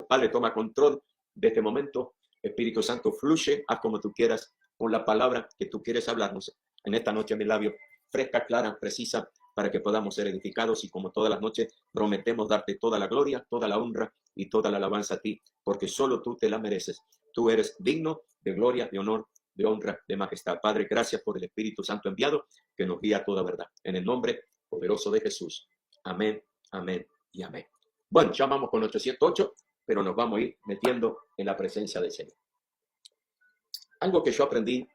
Padre, toma control de este momento. Espíritu Santo, fluye, haz como tú quieras, con la palabra que tú quieres hablarnos en esta noche en mi labio, fresca, clara, precisa, para que podamos ser edificados y como todas las noches prometemos darte toda la gloria, toda la honra y toda la alabanza a ti, porque solo tú te la mereces. Tú eres digno de gloria, de honor, de honra, de majestad. Padre, gracias por el Espíritu Santo enviado que nos guía a toda verdad. En el nombre poderoso de Jesús. Amén, amén y amén. Bueno, ya vamos con 808, pero nos vamos a ir metiendo en la presencia del Señor. Algo que yo aprendí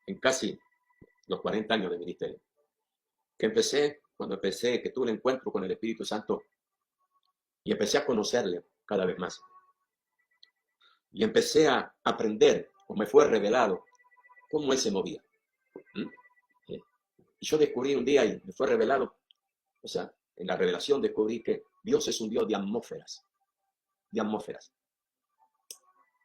en casi los 40 años de ministerio, cuando empecé, que tuve el encuentro con el Espíritu Santo y empecé a conocerle cada vez más. Y empecé a aprender, o me fue revelado, cómo Él se movía. Y yo descubrí un día, y me fue revelado, o sea, en la revelación descubrí que Dios es un Dios de atmósferas, de atmósferas.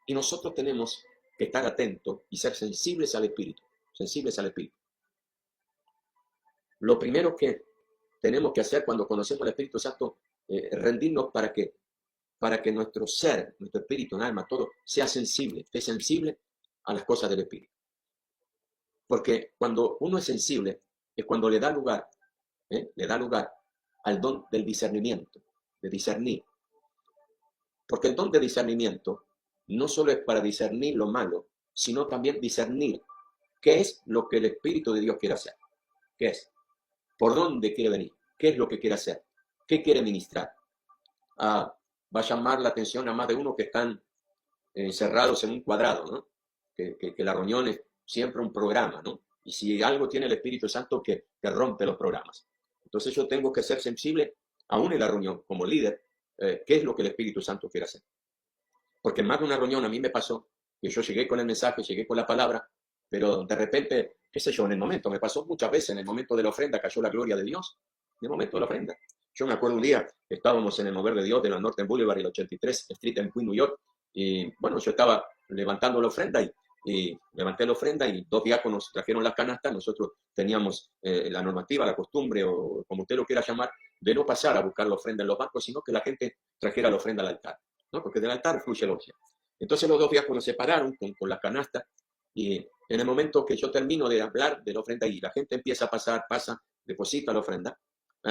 Y nosotros tenemos que estar atentos y ser sensibles al Espíritu, sensibles al Espíritu. Lo primero que tenemos que hacer cuando conocemos al Espíritu Santo, rendirnos para que nuestro ser, nuestro espíritu, alma, todo sea sensible, esté sensible a las cosas del Espíritu. Porque cuando uno es sensible, es cuando le da lugar al don del discernimiento, de discernir. Porque el don de discernimiento no solo es para discernir lo malo, sino también discernir qué es lo que el Espíritu de Dios quiere hacer. ¿Qué es? ¿Por dónde quiere venir? ¿Qué es lo que quiere hacer? ¿Qué quiere ministrar? Va a llamar la atención a más de uno que están encerrados en un cuadrado, ¿no? Que la reunión es siempre un programa, ¿no? Y si algo tiene el Espíritu Santo que rompe los programas. Entonces yo tengo que ser sensible, aún en la reunión, como líder, qué es lo que el Espíritu Santo quiere hacer. Porque en más de una reunión a mí me pasó que yo llegué con el mensaje, llegué con la palabra, pero de repente, qué sé yo, en el momento, me pasó muchas veces, en el momento de la ofrenda cayó la gloria de Dios, en el momento de la ofrenda. Yo me acuerdo un día, estábamos en el mover de Dios de la Northern Boulevard y el 83 Street en Queens, New York, y bueno, yo estaba levantando la ofrenda y levanté la ofrenda y 2 diáconos trajeron las canastas. Nosotros teníamos la normativa, la costumbre, o como usted lo quiera llamar, de no pasar a buscar la ofrenda en los bancos, sino que la gente trajera la ofrenda al altar, ¿no? Porque del altar fluye la unción. Entonces los 2 diáconos se pararon con las canastas y en el momento que yo termino de hablar de la ofrenda y la gente empieza a pasar, deposita la ofrenda,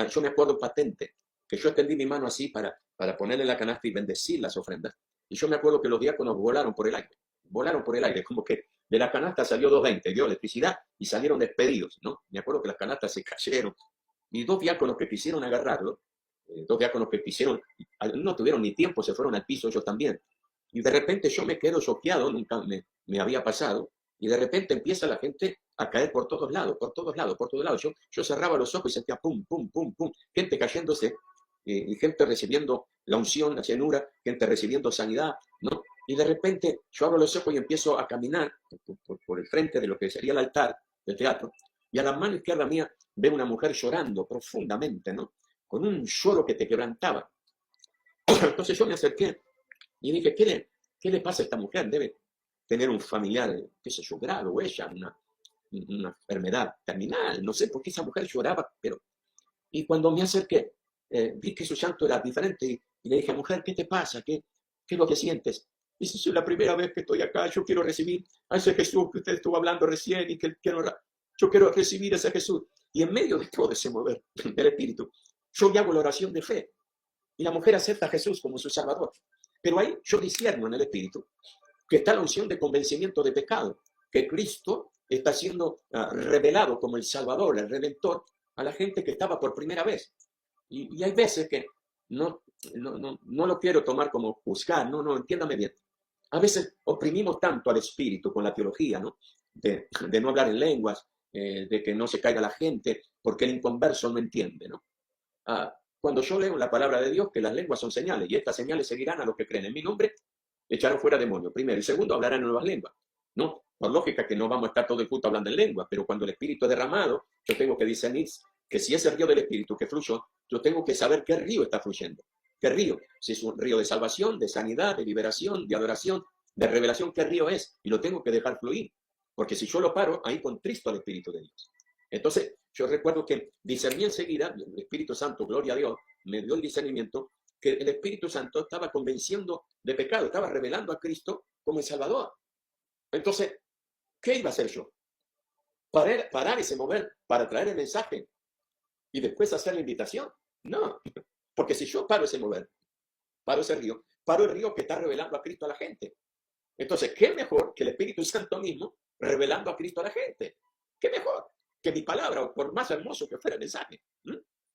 yo me acuerdo patente que yo extendí mi mano así para ponerle la canasta y bendecir las ofrendas. Y yo me acuerdo que los diáconos volaron por el aire, como que de la canasta salió 220, dio electricidad y salieron despedidos, ¿no? Me acuerdo que las canastas se cayeron y 2 diáconos que quisieron agarrarlo, 2 diáconos que quisieron, no tuvieron ni tiempo, se fueron al piso ellos también. Y de repente yo me quedo choqueado, nunca me había pasado, y de repente empieza la gente a caer por todos lados, por todos lados, por todos lados. Yo cerraba los ojos y sentía pum, pum, pum, pum, gente cayéndose, y gente recibiendo la unción, la llenura, gente recibiendo sanidad, ¿no? Y de repente yo abro los ojos y empiezo a caminar por el frente de lo que sería el altar del teatro, y a la mano izquierda mía veo una mujer llorando profundamente, ¿no? Con un lloro que te quebrantaba. Entonces yo me acerqué y dije, ¿qué le pasa a esta mujer? Debe tener un familiar, qué sé yo, grave, o ella, una enfermedad terminal, no sé por qué esa mujer lloraba, pero... Y cuando me acerqué, vi que su llanto era diferente y le dije, mujer, ¿qué te pasa? ¿Qué es lo que sientes? Dice, es la primera vez que estoy acá, yo quiero recibir a ese Jesús que usted estuvo hablando recién y que yo quiero recibir a ese Jesús. Y en medio de todo ese mover del Espíritu, yo hago la oración de fe y la mujer acepta a Jesús como su Salvador. Pero ahí yo discierno en el Espíritu que está la unción de convencimiento de pecado, que Cristo está siendo revelado como el Salvador, el Redentor, a la gente que estaba por primera vez. Y hay veces que no lo quiero tomar como juzgar, no, entiéndame bien. A veces oprimimos tanto al Espíritu con la teología, ¿no? De no hablar en lenguas, de que no se caiga la gente, porque el inconverso no entiende, ¿no? Cuando yo leo la palabra de Dios, que las lenguas son señales, y estas señales seguirán a los que creen en mi nombre, echaron fuera demonios, primero. Y segundo, hablarán en nuevas lenguas. No, por lógica que no vamos a estar todo el culto hablando en lengua, pero cuando el Espíritu es derramado, yo tengo que discernir que si es el río del Espíritu que fluyó, yo tengo que saber qué río está fluyendo. ¿Qué río? Si es un río de salvación, de sanidad, de liberación, de adoración, de revelación, ¿qué río es? Y lo tengo que dejar fluir. Porque si yo lo paro, ahí contristo al Espíritu de Dios. Entonces, Yo recuerdo que discerní enseguida, el Espíritu Santo, gloria a Dios, me dio el discernimiento, que el Espíritu Santo estaba convenciendo de pecado, estaba revelando a Cristo como el Salvador. Entonces, ¿qué iba a hacer yo? Parar y se mover para traer el mensaje y después hacer la invitación. No, porque si yo paro ese mover, paro ese río, paro el río que está revelando a Cristo a la gente. Entonces, ¿qué mejor que el Espíritu Santo mismo revelando a Cristo a la gente? ¿Qué mejor que mi palabra, por más hermoso que fuera el mensaje?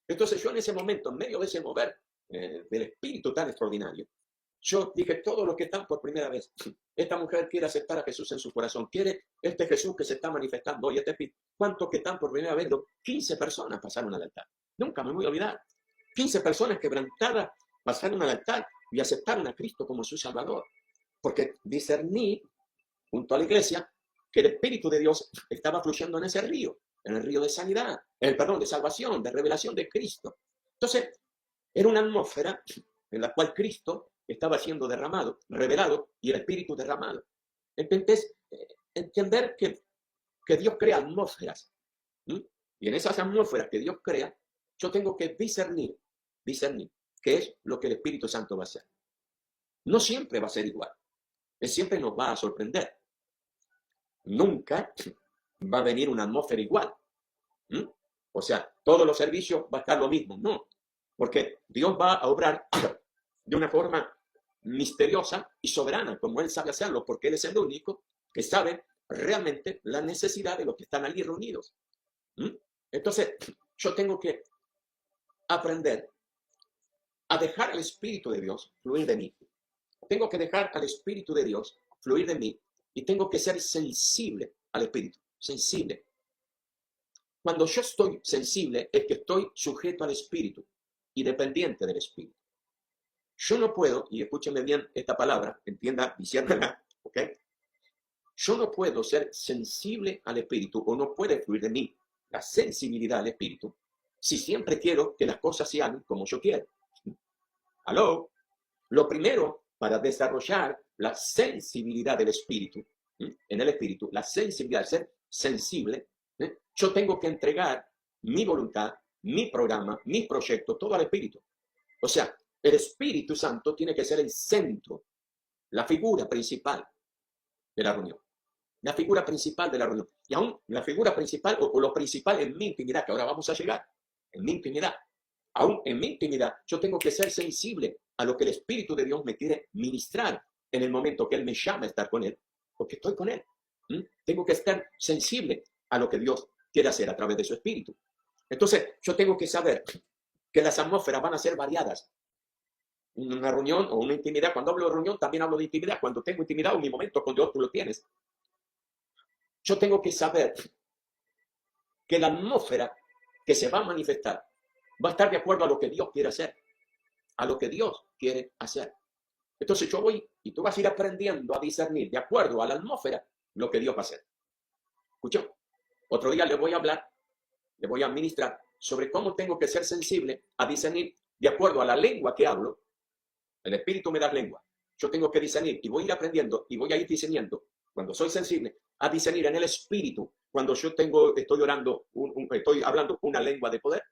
Entonces yo en ese momento, en medio de ese mover del Espíritu tan extraordinario, yo dije, todos los que están por primera vez, esta mujer quiere aceptar a Jesús en su corazón, quiere este Jesús que se está manifestando hoy, este Espíritu. ¿Cuántos que están por primera vez? 15 personas pasaron al altar. Nunca me voy a olvidar. 15 personas quebrantadas pasaron al altar y aceptaron a Cristo como su Salvador. Porque discerní, junto a la iglesia, que el Espíritu de Dios estaba fluyendo en ese río, en el río de sanidad, perdón, de salvación, de revelación de Cristo. Entonces, era una atmósfera en la cual Cristo estaba siendo derramado, revelado, y el Espíritu derramado. Entonces, entender que Dios crea atmósferas. Y en esas atmósferas que Dios crea, yo tengo que discernir qué es lo que el Espíritu Santo va a hacer. No siempre va a ser igual. Él siempre nos va a sorprender. Nunca va a venir una atmósfera igual. O sea, todos los servicios va a estar lo mismo. No, porque Dios va a obrar de una forma misteriosa y soberana, como Él sabe hacerlo, porque Él es el único que sabe realmente la necesidad de los que están allí reunidos. Entonces, yo tengo que aprender a dejar al Espíritu de Dios fluir de mí. Tengo que dejar al Espíritu de Dios fluir de mí y tengo que ser sensible al Espíritu, sensible. Cuando yo estoy sensible es que estoy sujeto al Espíritu y dependiente del Espíritu. Yo no puedo, y escúcheme bien esta palabra, entienda, diciéndola, ¿ok? Yo no puedo ser sensible al Espíritu o no puede fluir de mí la sensibilidad al Espíritu si siempre quiero que las cosas se hagan como yo quiero. ¿Aló? Lo primero para desarrollar la sensibilidad del Espíritu, en el Espíritu, la sensibilidad, ser sensible, yo tengo que entregar mi voluntad, mi programa, mi proyecto, todo al Espíritu. O sea, el Espíritu Santo tiene que ser el centro, la figura principal de la reunión. La figura principal de la reunión. Y aún la figura principal o lo principal en mi intimidad, que ahora vamos a llegar, en mi intimidad. Aún en mi intimidad, yo tengo que ser sensible a lo que el Espíritu de Dios me quiere ministrar en el momento que Él me llama a estar con Él, porque estoy con Él. Tengo que estar sensible a lo que Dios quiere hacer a través de su Espíritu. Entonces, yo tengo que saber que las atmósferas van a ser variadas. Una reunión o una intimidad, cuando hablo de reunión, también hablo de intimidad. Cuando tengo intimidad o mi momento con Dios, tú lo tienes. Yo tengo que saber que la atmósfera que se va a manifestar va a estar de acuerdo a lo que Dios quiere hacer, a lo que Dios quiere hacer. Entonces yo voy y tú vas a ir aprendiendo a discernir de acuerdo a la atmósfera lo que Dios va a hacer. ¿Escuchó? Otro día le voy a hablar, le voy a ministrar sobre cómo tengo que ser sensible a discernir de acuerdo a la lengua que hablo. El Espíritu me da lengua. Yo tengo que discernir y voy a ir aprendiendo y voy a ir discerniendo, cuando soy sensible, a discernir en el Espíritu, cuando yo estoy orando, estoy hablando una lengua de poder,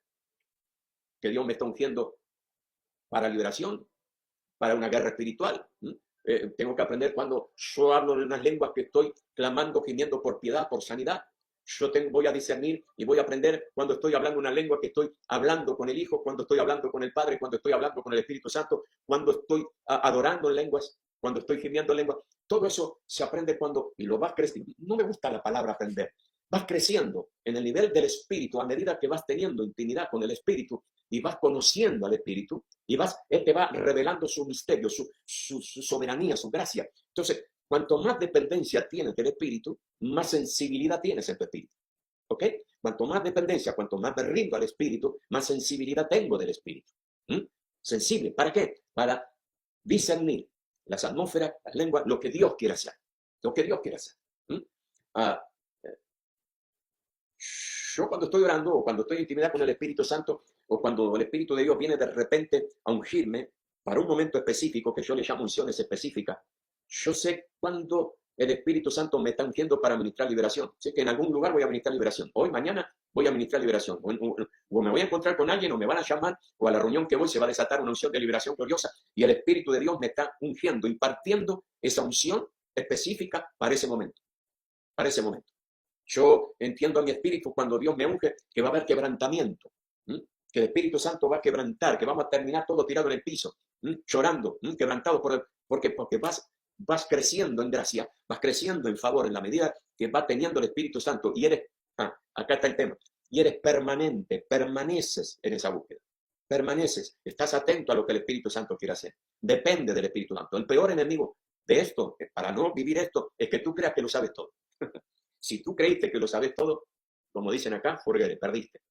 que Dios me está ungiendo para liberación, para una guerra espiritual. Tengo que aprender cuando yo hablo en unas lenguas que estoy clamando, gimiendo por piedad, por sanidad. Voy a discernir y voy a aprender cuando estoy hablando una lengua que estoy hablando con el Hijo, cuando estoy hablando con el Padre, cuando estoy hablando con el Espíritu Santo, cuando estoy adorando en lenguas, cuando estoy gimiendo en lenguas. Todo eso se aprende cuando, y lo vas creciendo. No me gusta la palabra aprender. Vas creciendo en el nivel del Espíritu a medida que vas teniendo intimidad con el Espíritu y vas conociendo al Espíritu y Él te va revelando su misterio, su soberanía, su gracia. Entonces, cuanto más dependencia tienes del Espíritu, más sensibilidad tienes en tu Espíritu. ¿Ok? Cuanto más dependencia, cuanto más me rindo al Espíritu, más sensibilidad tengo del Espíritu. Sensible, ¿para qué? Para discernir las atmósferas, las lenguas, lo que Dios quiere hacer. Lo que Dios quiere hacer. Yo cuando estoy orando o cuando estoy en intimidad con el Espíritu Santo o cuando el Espíritu de Dios viene de repente a ungirme para un momento específico que yo le llamo unciones específicas, yo sé cuándo el Espíritu Santo me está ungiendo para ministrar liberación. Sé que en algún lugar voy a ministrar liberación. Hoy, mañana, voy a ministrar liberación. O me voy a encontrar con alguien, o me van a llamar, o a la reunión que voy se va a desatar una unción de liberación gloriosa. Y el Espíritu de Dios me está ungiendo, impartiendo esa unción específica para ese momento. Para ese momento. Yo entiendo a mi espíritu cuando Dios me unge que va a haber quebrantamiento. Que el Espíritu Santo va a quebrantar, que vamos a terminar todo tirado en el piso, llorando, quebrantado porque vas creciendo en gracia, vas creciendo en favor en la medida que va teniendo el Espíritu Santo y acá está el tema, y eres permanente, permaneces en esa búsqueda, permaneces, estás atento a lo que el Espíritu Santo quiere hacer, depende del Espíritu Santo. El peor enemigo de esto, para no vivir esto, es que tú creas que lo sabes todo. Si tú creíste que lo sabes todo, como dicen acá, perdiste,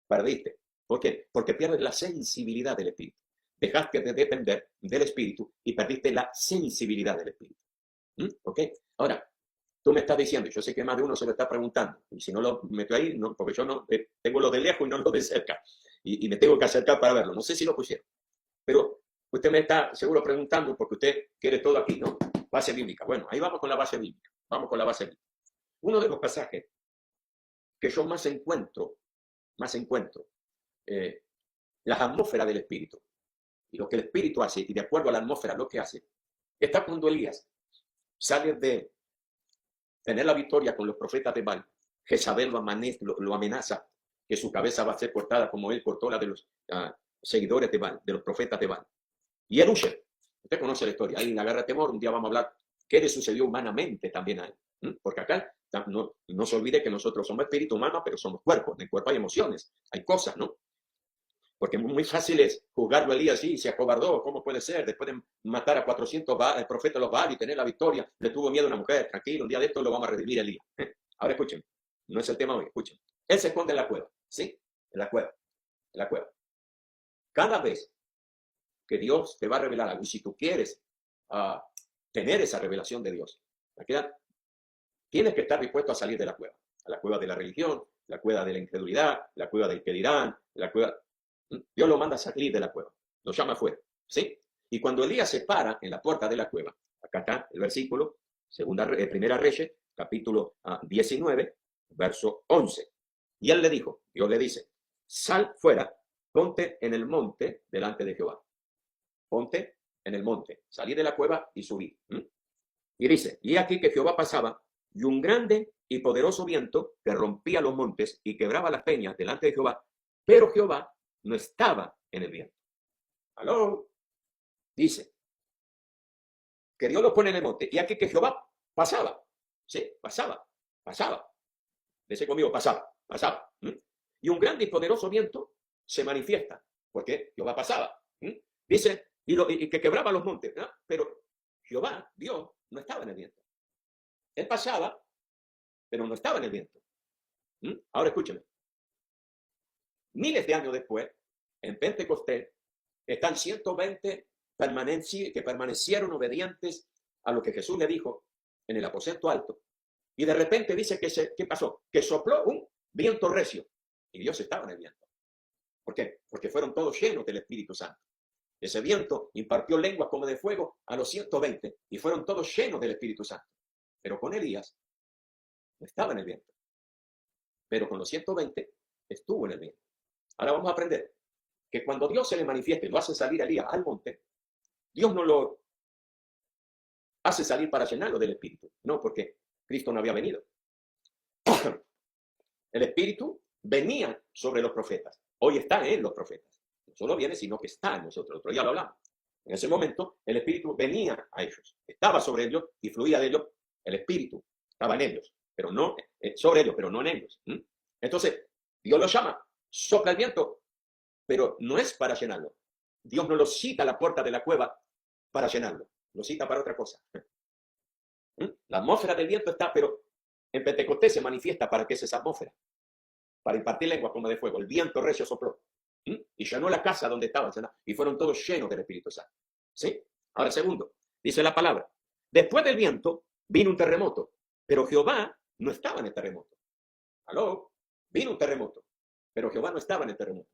perdiste. ¿Por qué? Porque pierdes la sensibilidad del Espíritu. Dejaste de depender del Espíritu y perdiste la sensibilidad del Espíritu. ¿Ok? Ahora, tú me estás diciendo, yo sé que más de uno se lo está preguntando, y si no lo meto ahí, no, porque yo no tengo lo de lejos y no lo de cerca, y me tengo que acercar para verlo. No sé si lo pusieron, pero usted me está seguro preguntando porque usted quiere todo aquí, ¿no? Base bíblica. Bueno, ahí vamos con la base bíblica. Vamos con la base bíblica. Uno de los pasajes que yo más encuentro, las atmósferas del Espíritu, y lo que el Espíritu hace, y de acuerdo a la atmósfera lo que hace, está cuando Elías sale de tener la victoria con los profetas de Baal. Jezabel lo amenaza, que su cabeza va a ser cortada como él cortó la de los seguidores de Baal, de los profetas de Baal. Y él huye. Usted conoce la historia. Ahí en la guerra de temor, un día vamos a hablar qué le sucedió humanamente también a él. Porque acá no se olvide que nosotros somos espíritu humano, pero somos cuerpo. En el cuerpo hay emociones, hay cosas, ¿no? Porque muy fácil es juzgarlo a Elías, sí, se acobardó, ¿cómo puede ser? Después de matar a 400 profetas de los Baal y tener la victoria, le tuvo miedo a una mujer, tranquilo, un día de esto lo vamos a redimir a Elías. Ahora escuchen, no es el tema hoy, escuchen. Él se esconde en la cueva, ¿sí? En la cueva, en la cueva. Cada vez que Dios te va a revelar algo, y si tú quieres tener esa revelación de Dios, tienes que estar dispuesto a salir de la cueva de la religión, la cueva de la incredulidad, la cueva del que dirán, la cueva... Dios lo manda a salir de la cueva, lo llama afuera, ¿sí? Y cuando Elías se para en la puerta de la cueva, acá está el versículo, Primera Reyes, capítulo 19, verso 11. Y él le dijo, Dios le dice, sal fuera, ponte en el monte delante de Jehová. Ponte en el monte, salí de la cueva y subí. Y dice, y aquí que Jehová pasaba, y un grande y poderoso viento que rompía los montes y quebraba las peñas delante de Jehová, pero Jehová no estaba en el viento. ¿Aló? Dice que Dios lo pone en el monte. Y aquí que Jehová pasaba. Sí, pasaba. Dice conmigo, pasaba. Y un grande y poderoso viento se manifiesta. Porque Jehová pasaba. Dice, y que quebraba los montes. ¿No? Pero Jehová, Dios, no estaba en el viento. Él pasaba, pero no estaba en el viento. Ahora escúcheme. Miles de años después, en Pentecostés, están 120 que permanecieron obedientes a lo que Jesús le dijo en el aposento alto. Y de repente dice ¿qué pasó? Que sopló un viento recio. Y Dios estaba en el viento. ¿Por qué? Porque fueron todos llenos del Espíritu Santo. Ese viento impartió lenguas como de fuego a los 120 y fueron todos llenos del Espíritu Santo. Pero con Elías no estaba en el viento. Pero con los 120 estuvo en el viento. Ahora vamos a aprender que cuando Dios se le manifieste y lo hace salir a Elías al monte, Dios no lo hace salir para llenarlo del Espíritu. No, porque Cristo no había venido. El Espíritu venía sobre los profetas. Hoy está en los profetas. No solo viene, sino que está en nosotros. Otro día lo hablamos. En ese momento, el Espíritu venía a ellos. Estaba sobre ellos y fluía de ellos. El Espíritu estaba en ellos, pero no sobre ellos, pero no en ellos. Entonces, Dios los llama, sopla el viento, pero no es para llenarlo. Dios no lo cita a la puerta de la cueva para llenarlo. Lo cita para otra cosa. La atmósfera del viento está, pero en Pentecostés se manifiesta para qué es esa atmósfera. Para impartir lengua como de fuego. El viento recio sopló. Y llenó la casa donde estaban. Y fueron todos llenos del Espíritu Santo. ¿Sí? Ahora, segundo, dice la palabra. Después del viento vino un terremoto. Pero Jehová no estaba en el terremoto. ¿Aló? Vino un terremoto. Pero Jehová no estaba en el terremoto.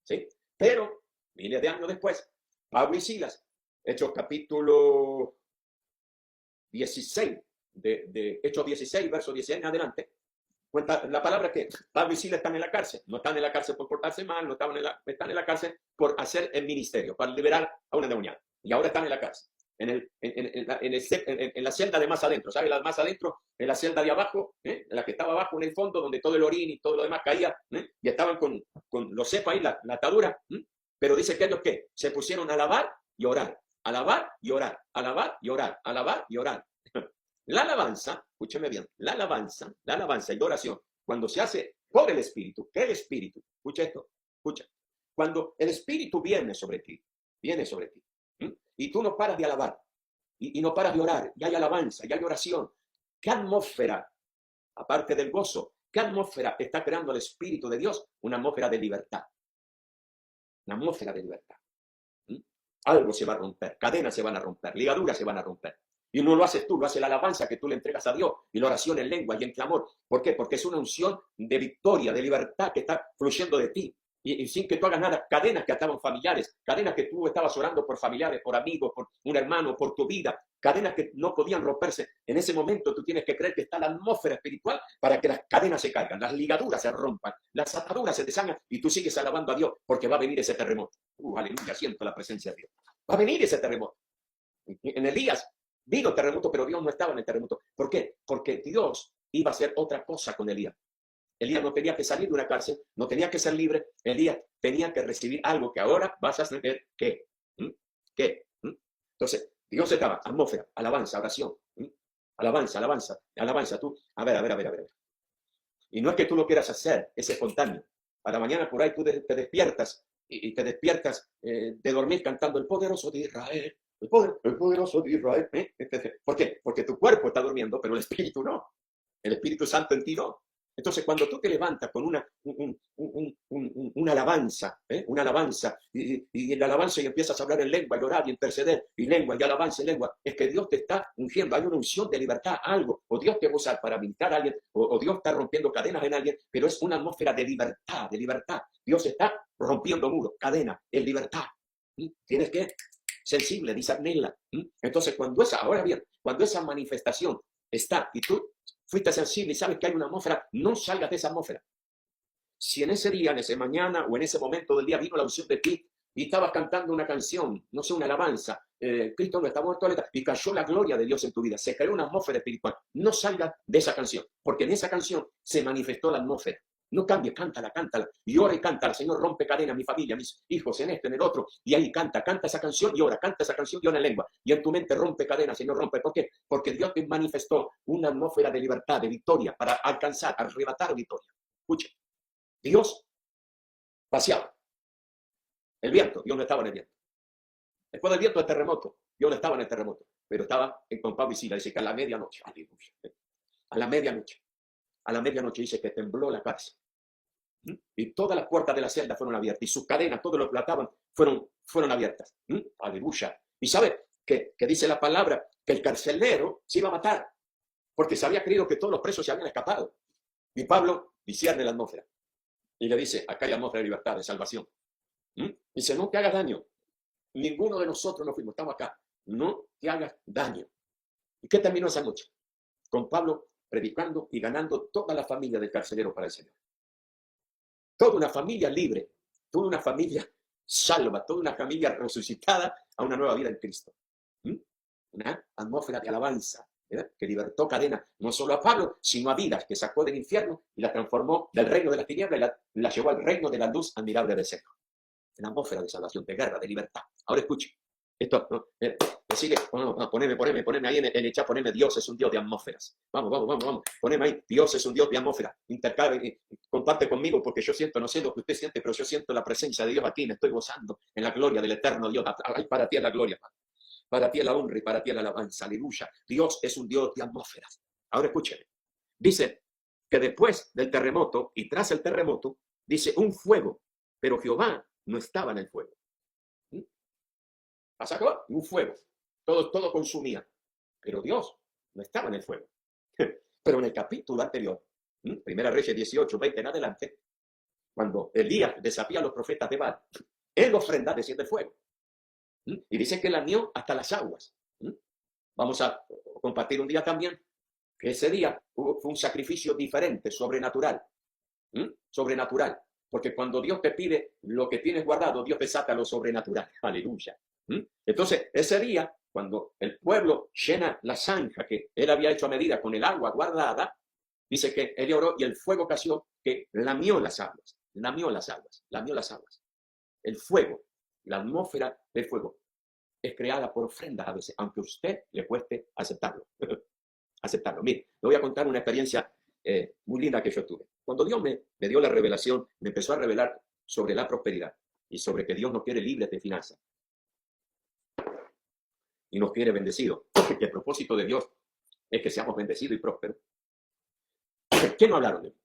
¿Sí? Pero, miles de años después, Pablo y Silas, Hechos capítulo 16, de Hechos 16, verso 16 en adelante, cuenta la palabra que Pablo y Silas están en la cárcel. No están en la cárcel por portarse mal, no están en la cárcel por hacer el ministerio, para liberar a una endemoniada. Y ahora están en la cárcel. En la celda de más adentro, ¿sabes? La más adentro, en la celda de abajo, en la que estaba abajo en el fondo, donde todo el orín y todo lo demás caía, y estaban con los cepos ahí, la atadura, pero dice que ellos que se pusieron a alabar y orar, alabar y orar, alabar y orar, alabar y orar. La alabanza, escúcheme bien, la alabanza y la oración, cuando se hace por el Espíritu, que el Espíritu, escucha esto, escucha, cuando el Espíritu viene sobre ti, y tú no paras de alabar, y no paras de orar, y hay alabanza, y hay oración, ¿qué atmósfera, aparte del gozo, qué atmósfera está creando el Espíritu de Dios? Una atmósfera de libertad. Una atmósfera de libertad. Algo se va a romper, cadenas se van a romper, ligaduras se van a romper. Y no lo haces tú, lo hace la alabanza que tú le entregas a Dios, y la oración en lengua y en clamor. ¿Por qué? Porque es una unción de victoria, de libertad que está fluyendo de ti. Y sin que tú hagas nada, cadenas que ataban familiares, cadenas que tú estabas orando por familiares, por amigos, por un hermano, por tu vida, cadenas que no podían romperse. En ese momento tú tienes que creer que está la atmósfera espiritual para que las cadenas se caigan, las ligaduras se rompan, las ataduras se deshagan y tú sigues alabando a Dios porque va a venir ese terremoto. Aleluya, siento la presencia de Dios. Va a venir ese terremoto. En Elías vino el terremoto, pero Dios no estaba en el terremoto. ¿Por qué? Porque Dios iba a hacer otra cosa con Elías. Elías no tenía que salir de una cárcel, no tenía que ser libre. Elías tenía que recibir algo que ahora vas a saber qué. ¿Qué? Entonces, Dios estaba, atmósfera, alabanza, oración. Alabanza, alabanza, alabanza. Tú, a ver. Y no es que tú lo quieras hacer, es espontáneo. A la mañana por ahí tú te despiertas y te despiertas de dormir cantando el poderoso de Israel. El poderoso de Israel. ¿Por qué? Porque tu cuerpo está durmiendo, pero el espíritu no. El Espíritu Santo en ti no. Entonces, cuando tú te levantas con una alabanza, y en la alabanza y empiezas a hablar en lengua, y orar y interceder, y lengua, y alabanza y lengua, es que Dios te está ungiendo, hay una unción de libertad, algo, o Dios te va a usar para habilitar a alguien, o Dios está rompiendo cadenas en alguien, pero es una atmósfera de libertad, de libertad. Dios está rompiendo muros, cadenas, en libertad. Tienes que sensible, discernirla. Entonces, ahora bien, cuando esa manifestación está y tú fuiste sensible y sabes que hay una atmósfera, no salgas de esa atmósfera. Si en ese día, en ese mañana o en ese momento del día vino la unción de ti y estabas cantando una canción, no sé, una alabanza, Cristo no está muerto, y cayó la gloria de Dios en tu vida, se creó una atmósfera espiritual, no salgas de esa canción, porque en esa canción se manifestó la atmósfera. No cambies, cántala, y ora y cántala. Señor, rompe cadena, mi familia, mis hijos, en esto, en el otro, y ahí canta esa canción y ora, canta esa canción y ora en lengua, y en tu mente rompe cadena, Señor, rompe. ¿Por qué? Porque Dios te manifestó una atmósfera de libertad, de victoria, para alcanzar, arrebatar victoria. Escuche, Dios paseaba el viento, Dios no estaba en el viento. Después del viento, el terremoto, Dios no estaba en el terremoto, pero estaba con Pablo y Silas. Dice que a la medianoche, aleluya, a la medianoche dice que tembló la cárcel. Y todas las puertas de la celda fueron abiertas. Y sus cadenas, todos los que lo ataban, fueron abiertas. Aleluya. Y sabe que dice la palabra que el carcelero se iba a matar, porque se había creído que todos los presos se habían escapado. Y Pablo discierne la atmósfera. Y le dice, acá hay atmósfera de libertad, de salvación. Dice, no te hagas daño. Ninguno de nosotros nos fuimos, estamos acá. No te hagas daño. ¿Y qué terminó esa noche? Con Pablo predicando y ganando toda la familia del carcelero para el Señor. Toda una familia libre, toda una familia salva, toda una familia resucitada a una nueva vida en Cristo. Una atmósfera de alabanza, ¿verdad? Que libertó cadenas, no solo a Pablo, sino a vidas que sacó del infierno y la transformó del reino de las tinieblas y la llevó al reino de la luz admirable del Señor. Una atmósfera de salvación, de guerra, de libertad. Ahora escuche. Esto, ¿no? ¿Me sigue? Poneme ahí en el chat, poneme Dios es un Dios de atmósferas. Vamos. Poneme ahí, Dios es un Dios de atmósfera. Intercambia, comparte conmigo porque yo siento, no sé lo que usted siente, pero yo siento la presencia de Dios aquí, me estoy gozando en la gloria del eterno Dios. Para ti es la gloria, para ti es la honra y para ti es la alabanza. Aleluya. Dios es un Dios de atmósferas. Ahora escúcheme. Dice que después del terremoto y tras el terremoto, dice un fuego, pero Jehová no estaba en el fuego. Pasó un fuego, todo consumía, pero Dios no estaba en el fuego. Pero en el capítulo anterior, Primera Reyes 18, 20 en adelante, cuando Elías desafía a los profetas de Baal, él ofrenda desciende el fuego. Y dice que lamió hasta las aguas. Vamos a compartir un día también que ese día fue un sacrificio diferente, sobrenatural. Sobrenatural. Porque cuando Dios te pide lo que tienes guardado, Dios te saca lo sobrenatural. Aleluya. Entonces, ese día, cuando el pueblo llena la zanja que él había hecho a medida con el agua guardada, dice que él oró y el fuego cayó que lamió las aguas, lamió las aguas, lamió las aguas. El fuego, la atmósfera del fuego es creada por ofrendas a veces, aunque a usted le cueste aceptarlo. Aceptarlo. Mire, le voy a contar una experiencia muy linda que yo tuve. Cuando Dios me dio la revelación, me empezó a revelar sobre la prosperidad y sobre que Dios nos quiere libres de finanzas y nos quiere bendecidos. Y el propósito de Dios es que seamos bendecidos y prósperos. ¿Qué no hablaron de mí?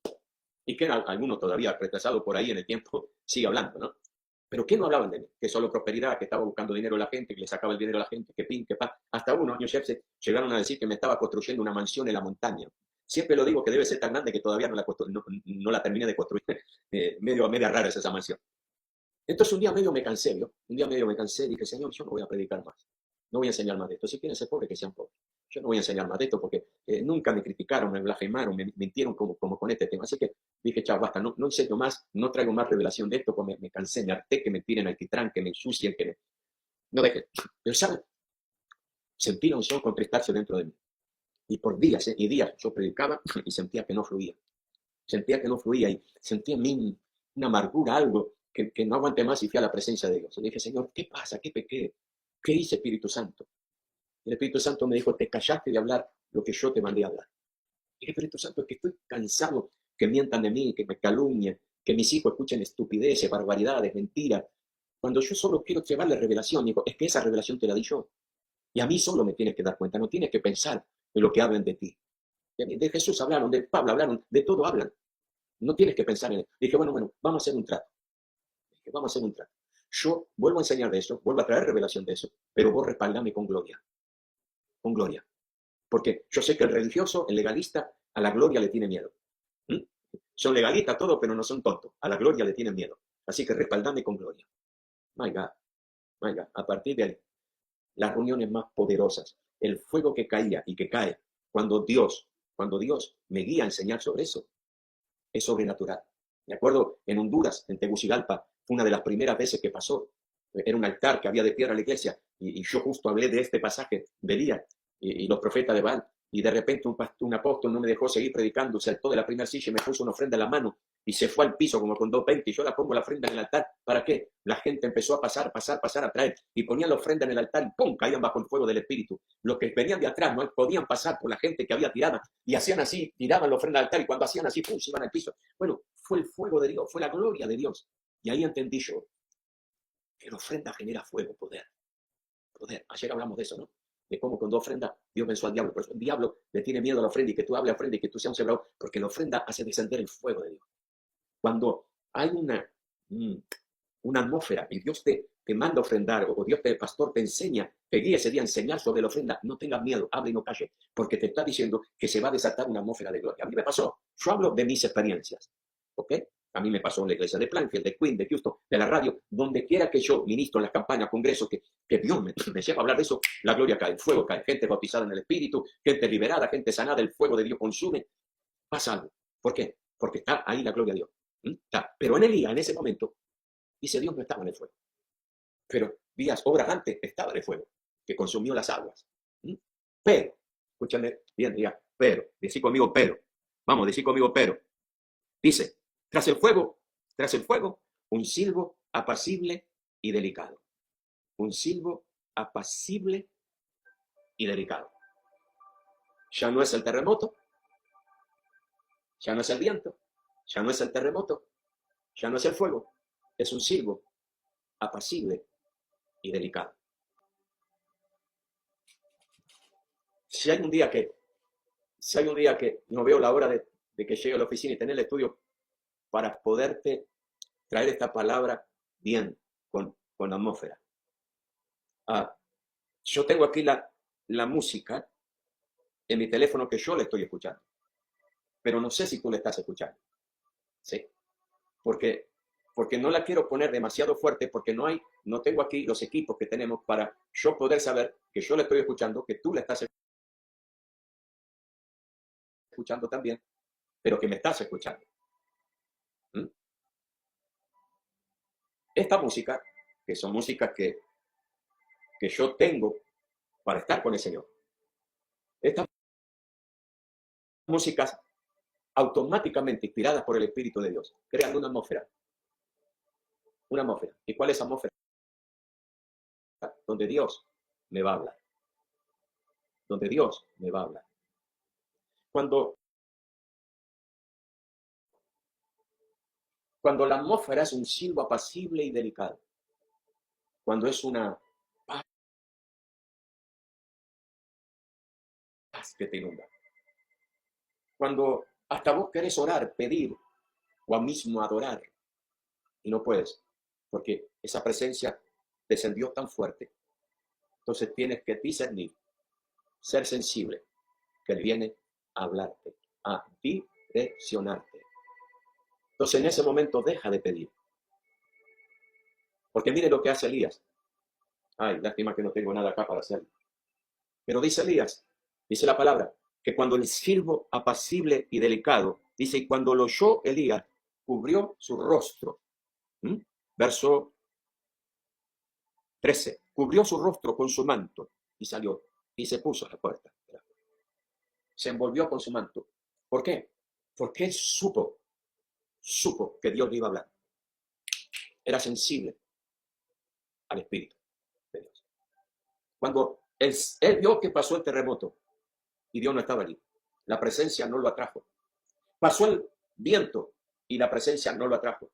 Y que algunos todavía retrasados por ahí en el tiempo sigue hablando, ¿no? Pero ¿qué no hablaban de mí? Que solo prosperidad, que estaba buscando dinero a la gente, que le sacaba el dinero a la gente, que pin, que pa. Hasta unos años llegaron a decir que me estaba construyendo una mansión en la montaña. Siempre lo digo que debe ser tan grande que todavía no la terminé de construir. Media rara es esa mansión. Entonces un día medio me cansé, ¿no? Un día medio me cansé y dije, Señor, yo no voy a predicar más. No voy a enseñar más de esto. Si quieren ser pobres, que sean pobres. Yo no voy a enseñar más de esto porque nunca me criticaron, me blasfemaron, me mintieron como con este tema. Así que dije, chao, basta, no enseño más, no traigo más revelación de esto, porque me cansé, me harté que me tiren alquitrán, que me ensucien, que me... No dejen. Pero, ¿saben? Sentí la unción contristarse dentro de mí. Y por días y días yo predicaba y sentía que no fluía. Sentía que no fluía y sentía en mí una amargura, algo que no aguanté más y fui a la presencia de Dios. Y dije, Señor, ¿qué pasa? ¿Qué pequé? ¿Qué hice, Espíritu Santo? Y el Espíritu Santo me dijo, te callaste de hablar lo que yo te mandé a hablar. Y el Espíritu Santo, es que estoy cansado que mientan de mí, que me calumnien, que mis hijos escuchen estupideces, barbaridades, mentiras. Cuando yo solo quiero llevarle revelación, digo, es que esa revelación te la di yo. Y a mí solo me tienes que dar cuenta, no tienes que pensar en lo que hablan de ti. De Jesús hablaron, de Pablo hablaron, de todo hablan. No tienes que pensar en él. Dije, bueno, vamos a hacer un trato. Dije, vamos a hacer un trato. Yo vuelvo a enseñar de eso, vuelvo a traer revelación de eso, pero vos respaldame con gloria. Con gloria. Porque yo sé que el religioso, el legalista, a la gloria le tiene miedo. Son legalistas todos, pero no son tontos. A la gloria le tienen miedo. Así que respaldame con gloria. My God, my God. A partir de ahí, las reuniones más poderosas, el fuego que caía y que cae, cuando Dios me guía a enseñar sobre eso, es sobrenatural. Me acuerdo en Honduras, en Tegucigalpa, fue una de las primeras veces que pasó. Era un altar que había de piedra a la iglesia y yo justo hablé de este pasaje de Elías y los profetas de Baal. Y de repente un apóstol no me dejó seguir predicando, saltó de la primera silla y me puso una ofrenda en la mano y se fue al piso como con 2.20 y yo la pongo la ofrenda en el altar. ¿Para qué? La gente empezó a pasar, a traer y ponían la ofrenda en el altar y ¡pum! Caían bajo el fuego del Espíritu. Los que venían de atrás no podían pasar por la gente que había tirada y hacían así, tiraban la ofrenda al altar y cuando hacían así, ¡pum! Se iban al piso. Bueno, fue el fuego de Dios, fue la gloria de Dios. Y ahí entendí yo que la ofrenda genera fuego, poder. Ayer hablamos de eso, ¿no? De cómo con 2 ofrendas Dios venció al diablo. Por eso el diablo le tiene miedo a la ofrenda y que tú hables ofrenda y que tú seas un sembrador, porque la ofrenda hace descender el fuego de Dios. Cuando hay una atmósfera y Dios te manda a ofrendar o Dios el pastor te enseña, te guía ese día a enseñar sobre la ofrenda, no tengas miedo, hable y no calle, porque te está diciendo que se va a desatar una atmósfera de gloria. A mí me pasó, yo hablo de mis experiencias, ¿ok? A mí me pasó en la iglesia de Plainfield, de Queen, de Houston, de la radio, donde quiera que yo ministro en las campañas, congresos, que Dios me lleva a hablar de eso, la gloria cae, el fuego cae, gente bautizada en el Espíritu, gente liberada, gente sanada, el fuego de Dios consume, pasa algo. ¿Por qué? Porque está ahí la gloria de Dios. Pero en Elías, en ese momento, dice Dios no estaba en el fuego. Pero días, obras antes, estaba en el fuego, que consumió las aguas. Pero, escúchame bien, diga, pero, decí conmigo, pero. Vamos, decí conmigo, pero. Dice, tras el fuego, un silbo apacible y delicado. Un silbo apacible y delicado. Ya no es el terremoto, ya no es el viento, ya no es el terremoto, ya no es el fuego, es un silbo apacible y delicado. Si hay un día que no veo la hora de que llegue a la oficina y tener el estudio para poderte traer esta palabra bien, con atmósfera. Yo tengo aquí la música en mi teléfono que yo le estoy escuchando, pero no sé si tú le estás escuchando, ¿sí? Porque no la quiero poner demasiado fuerte porque no tengo aquí los equipos que tenemos para yo poder saber que yo le estoy escuchando, que tú le estás escuchando. escuchando también, pero que me estás escuchando. ¿Mm? Esta música, que son músicas que yo tengo para estar con el Señor, estas músicas automáticamente inspiradas por el Espíritu de Dios, crean una atmósfera. Una atmósfera. ¿Y cuál es esa atmósfera? Donde Dios me va a hablar. Donde Dios me va a hablar. Cuando, cuando la atmósfera es un silbo apacible y delicado, cuando es una paz que te inunda, cuando hasta vos querés orar, pedir o a mismo adorar y no puedes, porque esa presencia descendió tan fuerte. Entonces tienes que discernir, ser sensible, que Él viene a hablarte, a direccionarte. Entonces en ese momento deja de pedir. Porque mire lo que hace Elías. Ay, lástima que no tengo nada acá para hacerlo. Pero dice Elías, dice la palabra, que cuando el siervo apacible y delicado, dice, y cuando lo oyó Elías, cubrió su rostro. ¿Mm? Verso 13. Cubrió su rostro con su manto y salió y se puso a la puerta. Se envolvió con su manto. ¿Por qué? Porque él supo que Dios le iba a hablar. Era sensible al Espíritu de Dios. Cuando él vio que pasó el terremoto y Dios no estaba allí, la presencia no lo atrajo. Pasó el viento y la presencia no lo atrajo.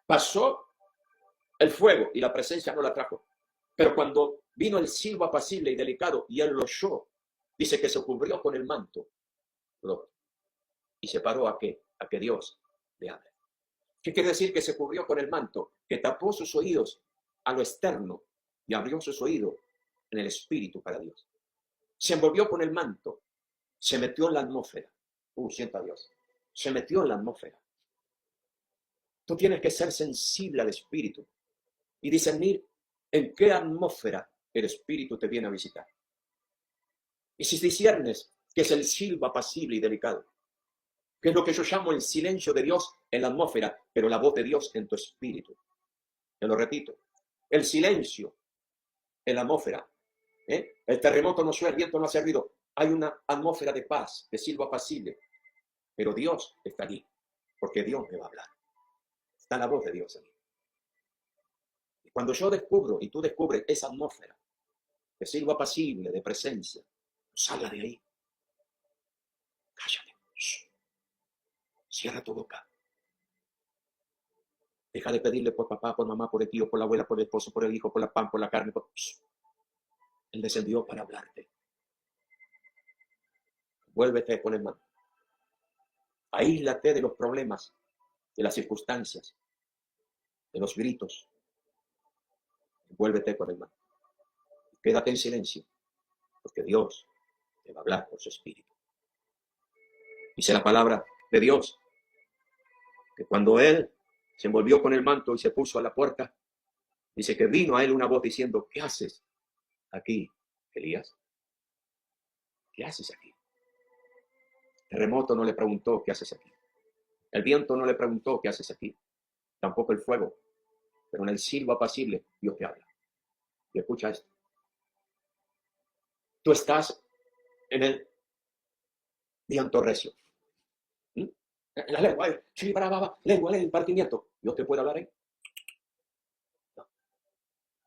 Pasó el fuego y la presencia no lo atrajo. Pero cuando vino el silbo apacible y delicado y él lo oyó, dice que se cubrió con el manto y se paró a qué? A que Dios le hable. ¿Qué quiere decir que se cubrió con el manto? Que tapó sus oídos a lo externo y abrió sus oídos en el espíritu para Dios. Se envolvió con el manto, se metió en la atmósfera. Sienta a Dios. Se metió en la atmósfera. Tú tienes que ser sensible al espíritu y discernir en qué atmósfera el espíritu te viene a visitar. Y si discernes que es el silbo apacible y delicado, que es lo que yo llamo el silencio de Dios en la atmósfera, pero la voz de Dios en tu espíritu. Te lo repito, el silencio en la atmósfera. El terremoto no suena, el viento no hace ruido. Hay una atmósfera de paz, de silbo apacible, pero Dios está allí, porque Dios me va a hablar. Está la voz de Dios allí. Y cuando yo descubro y tú descubres esa atmósfera de silbo apacible, de presencia, salga de ahí. Cállate. Shh. Cierra tu boca. Deja de pedirle por papá, por mamá, por el tío, por la abuela, por el esposo, por el hijo, por la pan, por la carne. Él descendió para hablarte. Vuélvete con el manto. Aíslate de los problemas, de las circunstancias, de los gritos. Vuélvete con el manto. Quédate en silencio, porque Dios te va a hablar por su espíritu. Dice la palabra de Dios que cuando él se envolvió con el manto y se puso a la puerta, dice que vino a él una voz diciendo, ¿qué haces aquí, Elías? ¿Qué haces aquí? El terremoto no le preguntó, ¿qué haces aquí? El viento no le preguntó, ¿qué haces aquí? Tampoco el fuego. Pero en el silbo apacible, Dios te habla. Y escucha esto. Tú estás en el viento recio. ¿Mm? La lengua, lengua del partimiento. ¿Dios te puede hablar ahí? No.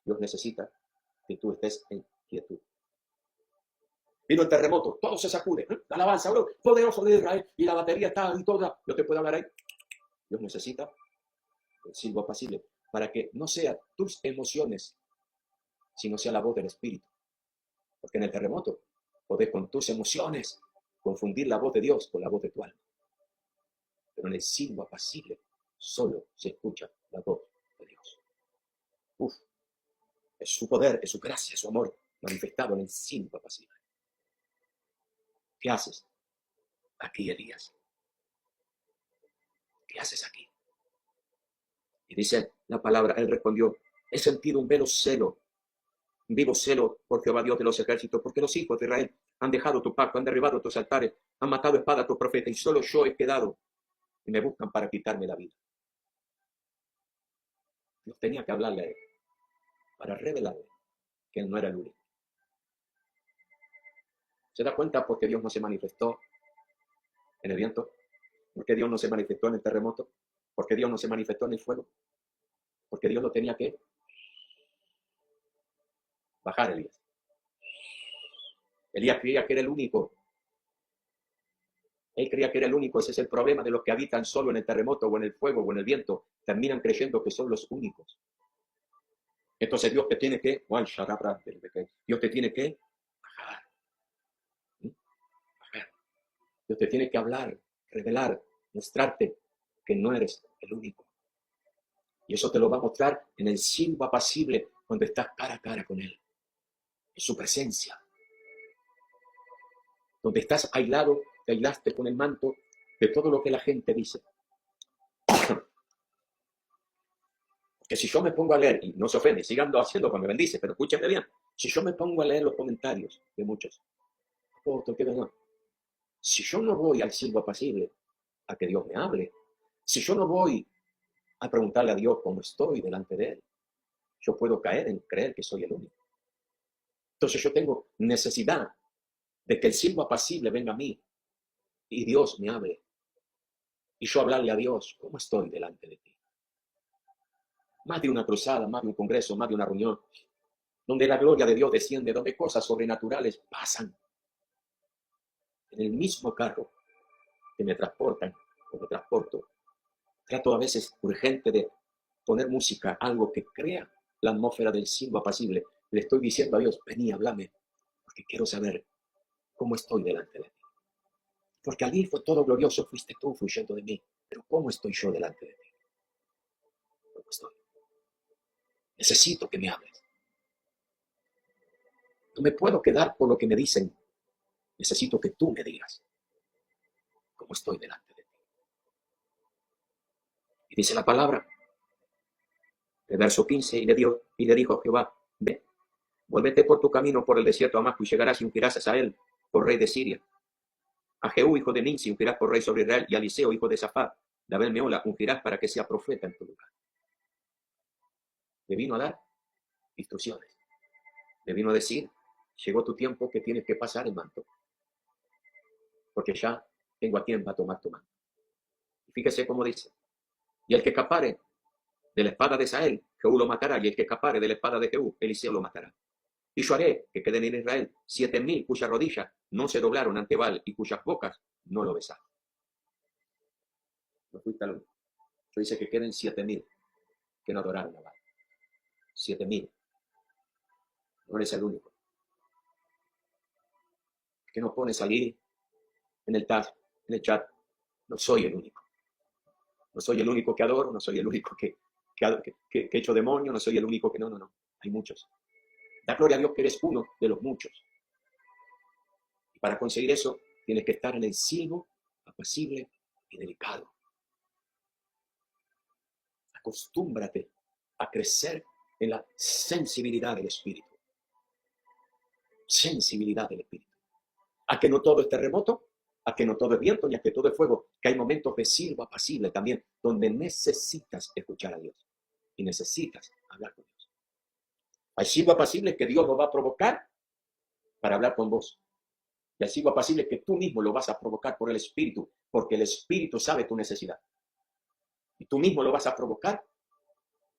Dios necesita que tú estés en quietud. Vino el terremoto, todo se sacude. La alabanza, bro, poderoso de Israel, y la batería está y toda. Dios te puede hablar ahí. Dios necesita el silbo apacible para que no sea tus emociones, sino sea la voz del Espíritu. Porque en el terremoto podés con tus emociones confundir la voz de Dios con la voz de tu alma. Pero en el silbo apacible solo se escucha la voz de Dios. Es su poder, es su gracia, es su amor manifestado en el silbo apacible. ¿Qué haces aquí, Elías? ¿Qué haces aquí? Y dice la palabra, él respondió, he sentido un veloz celo Vivo celo por Jehová Dios de los ejércitos, porque los hijos de Israel han dejado tu pacto, han derribado tus altares, han matado a espada a tus profetas, y solo yo he quedado, y me buscan para quitarme la vida. Dios tenía que hablarle a él, para revelarle que él no era el único. ¿Se da cuenta por qué Dios no se manifestó en el viento? ¿Por qué Dios no se manifestó en el terremoto? ¿Por qué Dios no se manifestó en el fuego? Porque Dios lo tenía que bajar, Elías. Elías creía que era el único. Él creía que era el único. Ese es el problema de los que habitan solo en el terremoto o en el fuego o en el viento. Terminan creyendo que son los únicos. Entonces Dios te tiene que, Dios te tiene que bajar. Dios te tiene que hablar, revelar, mostrarte que no eres el único. Y eso te lo va a mostrar en el silbo apacible cuando estás cara a cara con Él. En su presencia. Donde estás aislado, te aislaste con el manto de todo lo que la gente dice. Que si yo me pongo a leer, y no se ofende, sigan haciendo cuando me bendice, pero escúchenme bien, si yo me pongo a leer los comentarios de muchos, si yo no voy al silbo apacible a que Dios me hable, si yo no voy a preguntarle a Dios cómo estoy delante de Él, yo puedo caer en creer que soy el único. Entonces yo tengo necesidad de que el silbo apacible venga a mí y Dios me hable. Y yo hablarle a Dios, ¿cómo estoy delante de ti? Más de una cruzada, más de un congreso, más de una reunión, donde la gloria de Dios desciende, donde cosas sobrenaturales pasan. En el mismo carro que me transportan o me transporto, trato a veces urgente de poner música, algo que crea la atmósfera del silbo apacible. Le estoy diciendo a Dios, vení, háblame, porque quiero saber cómo estoy delante de ti. Porque allí fue todo glorioso, fuiste tú fluyendo de mí, pero ¿cómo estoy yo delante de ti? ¿Cómo estoy? Necesito que me hables. No me puedo quedar por lo que me dicen. Necesito que tú me digas cómo estoy delante de ti. Y dice la palabra, el verso 15, y le dijo a Jehová, ve, vuélvete por tu camino por el desierto a Damasco y llegarás y ungirás a Hazael por rey de Siria. A Jehú, hijo de Nimsi, ungirás por rey sobre Israel, y a Eliseo, hijo de Safat, de Abel Meola, ungirás para que sea profeta en tu lugar. Le vino a dar instrucciones. Le vino a decir, llegó tu tiempo que tienes que pasar el manto. Porque ya tengo a quien va a tomar tu manto. Y fíjese cómo dice, y el que escapare de la espada de Sael, Jehú lo matará, y el que escapare de la espada de Jehú, Eliseo lo matará. Y yo haré que queden en Israel 7,000 cuyas rodillas no se doblaron ante Baal y cuyas bocas no lo besaron. No fuiste al único. Yo dice que queden 7,000 que no adoraron a Baal. 7,000. No eres el único. Que no pones salir en el chat. No soy el único. No soy el único que adoro, no soy el único que echo demonio, no soy el único que no. Hay muchos. Da gloria a Dios que eres uno de los muchos. Y para conseguir eso, tienes que estar en el silbo apacible y delicado. Acostúmbrate a crecer en la sensibilidad del Espíritu. Sensibilidad del Espíritu. A que no todo es terremoto, a que no todo es viento, ni a que todo es fuego, que hay momentos de silbo apacible también, donde necesitas escuchar a Dios y necesitas hablar con Dios. Hay silbo apacible que Dios lo va a provocar para hablar con vos. Y hay silbo apacible que tú mismo lo vas a provocar por el Espíritu, porque el Espíritu sabe tu necesidad. Y tú mismo lo vas a provocar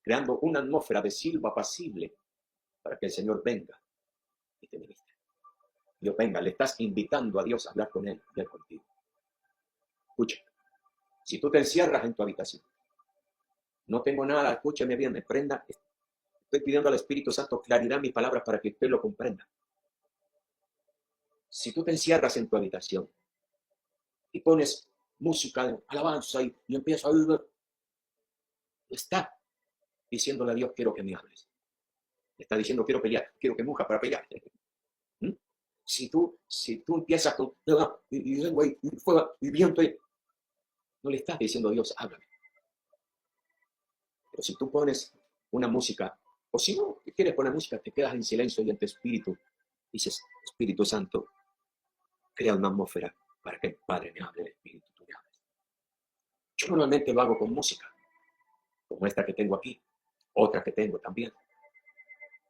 creando una atmósfera de silbo apacible para que el Señor venga y te ministre. Dios venga, le estás invitando a Dios a hablar con Él y Él contigo. Escucha, si tú te encierras en tu habitación, no tengo nada, escúchame bien, me prenda, estoy pidiendo al Espíritu Santo claridad en mis palabras para que usted lo comprenda. Si tú te encierras en tu habitación y pones música de alabanza y empiezas a oír, está diciéndole a Dios, quiero que me hables. Está diciendo, quiero pelear, quiero que muja para pelear. ¿Mm? Si tú empiezas con y fuego y viento, no le estás diciendo a Dios, háblame. Pero si tú pones una música O si no, te quieres poner música, te quedas en silencio y en tu espíritu dices, Espíritu Santo, crea una atmósfera para que el Padre me hable, el Espíritu tú me hables. Yo normalmente lo hago con música, como esta que tengo aquí, otra que tengo también.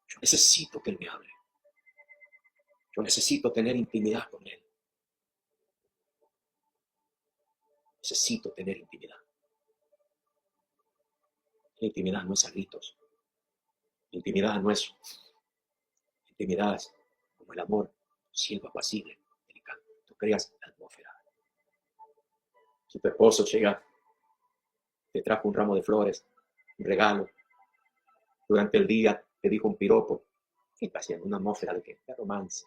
Yo necesito que Él me hable. Yo necesito tener intimidad con Él. Necesito tener intimidad. La intimidad no es a gritos. La intimidad no es. La intimidad es como el amor, silbo apacible, delicado. Tú creas la atmósfera. Si tu esposo llega, te trajo un ramo de flores, un regalo, durante el día te dijo un piropo, ¿qué está haciendo? Una atmósfera de qué? De romance.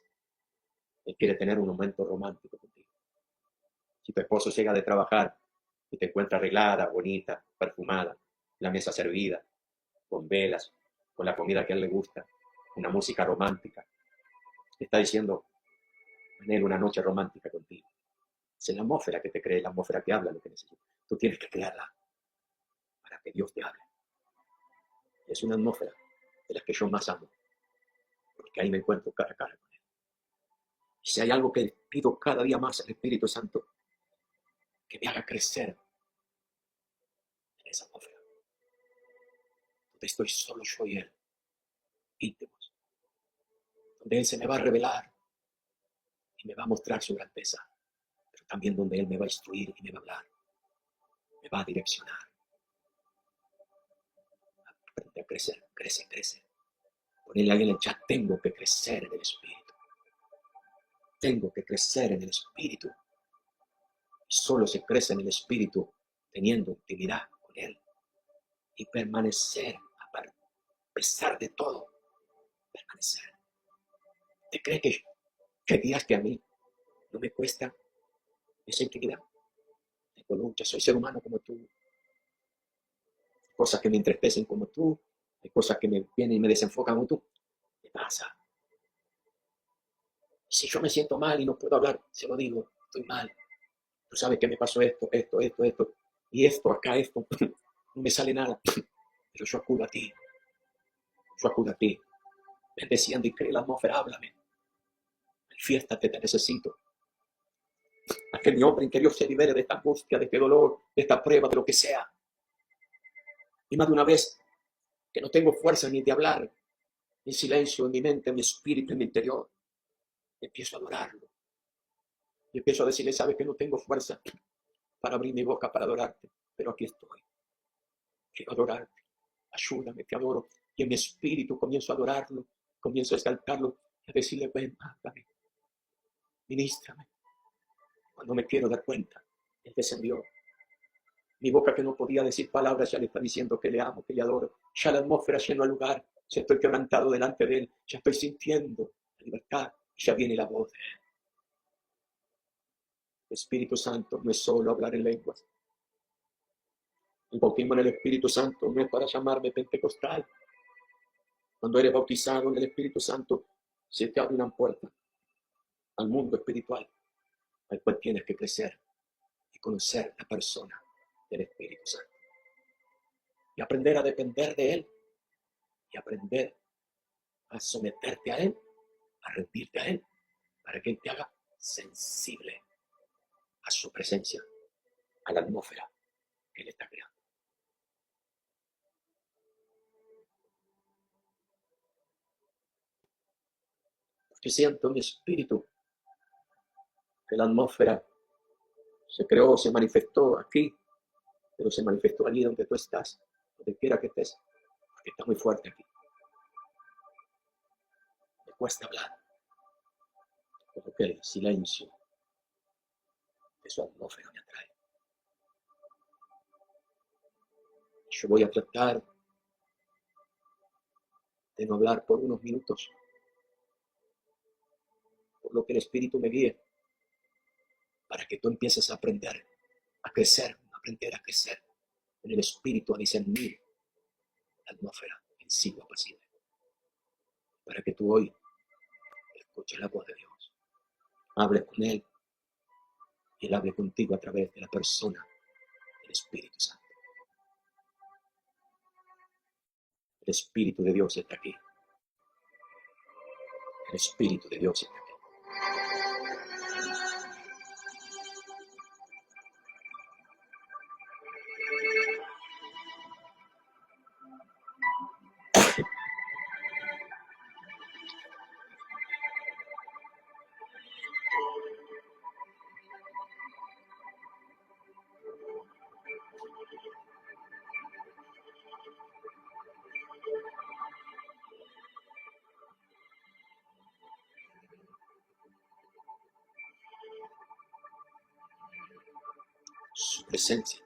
Él quiere tener un momento romántico contigo. Si tu esposo llega de trabajar y te encuentra arreglada, bonita, perfumada, la mesa servida, con velas, con la comida que a él le gusta, una música romántica, te está diciendo, tener una noche romántica contigo. Es la atmósfera que te cree, la atmósfera que habla lo que necesitas. Tú tienes que crearla para que Dios te hable. Es una atmósfera de las que yo más amo, porque ahí me encuentro cara a cara con Él. Y si hay algo que pido cada día más al Espíritu Santo, que me haga crecer en esa atmósfera, donde estoy solo yo y Él, íntimos, donde Él se me va a revelar y me va a mostrar su grandeza, pero también donde Él me va a instruir y me va a hablar, me va a direccionar. Aprende a crecer, crece, crece. Ponerle a alguien en el chat, tengo que crecer en el Espíritu. Tengo que crecer en el Espíritu. Y solo se crece en el Espíritu teniendo intimidad con Él. Y permanecer, a pesar de todo, permanecer. ¿Te crees que días que a mí no me cuesta esa intimidad? Tengo lucha, soy ser humano como tú. Cosas que me entristecen como tú. Hay cosas que me vienen y me desenfocan como tú. ¿Qué pasa? Si yo me siento mal y no puedo hablar, se lo digo, estoy mal. Tú sabes que me pasó esto, esto, esto, esto. Y esto, acá, esto. No me sale nada. Pero yo acudo a ti. Yo acudo a ti. Bendeciendo y cree la atmósfera, háblame. Manifiéstate, te necesito. A que mi hombre interior se libere de esta angustia, de este dolor, de esta prueba, de lo que sea. Y más de una vez, que no tengo fuerza ni de hablar, en silencio, en mi mente, en mi espíritu, en mi interior, empiezo a adorarlo. Y empiezo a decirle, sabes que no tengo fuerza para abrir mi boca para adorarte, pero aquí estoy. Quiero adorarte. Ayúdame, te adoro. Y en mi espíritu comienzo a adorarlo, comienzo a exaltarlo, y a decirle, ven, háblame, ministrame. Cuando me quiero dar cuenta, Él descendió. Mi boca que no podía decir palabras ya le está diciendo que le amo, que le adoro. Ya la atmósfera llenó el lugar. Ya estoy quebrantado delante de Él. Ya estoy sintiendo la libertad. Ya viene la voz de Él. El Espíritu Santo no es solo hablar en lenguas. El bautismo en el Espíritu Santo no es para llamarme pentecostal. Cuando eres bautizado en el Espíritu Santo, se te abre una puerta al mundo espiritual, al cual tienes que crecer y conocer la persona del Espíritu Santo. Y aprender a depender de Él. Y aprender a someterte a Él, a rendirte a Él, para que Él te haga sensible a su presencia, a la atmósfera que Él está creando. Porque siento en mi espíritu que la atmósfera se creó, se manifestó aquí, pero se manifestó allí donde tú estás, donde quiera que estés, porque está muy fuerte aquí. Me cuesta hablar, como que el silencio de su atmósfera me atrae. Yo voy a tratar de no hablar por unos minutos, por lo que el Espíritu me guíe, para que tú empieces a aprender, a crecer, a crecer en el Espíritu, a discernir la atmósfera en sí apacible, para que tú hoy escuches la voz de Dios, hables con Él y Él hable contigo a través de la persona del Espíritu Santo. El Espíritu de Dios está aquí. El Espíritu de Dios está aquí. Su presencia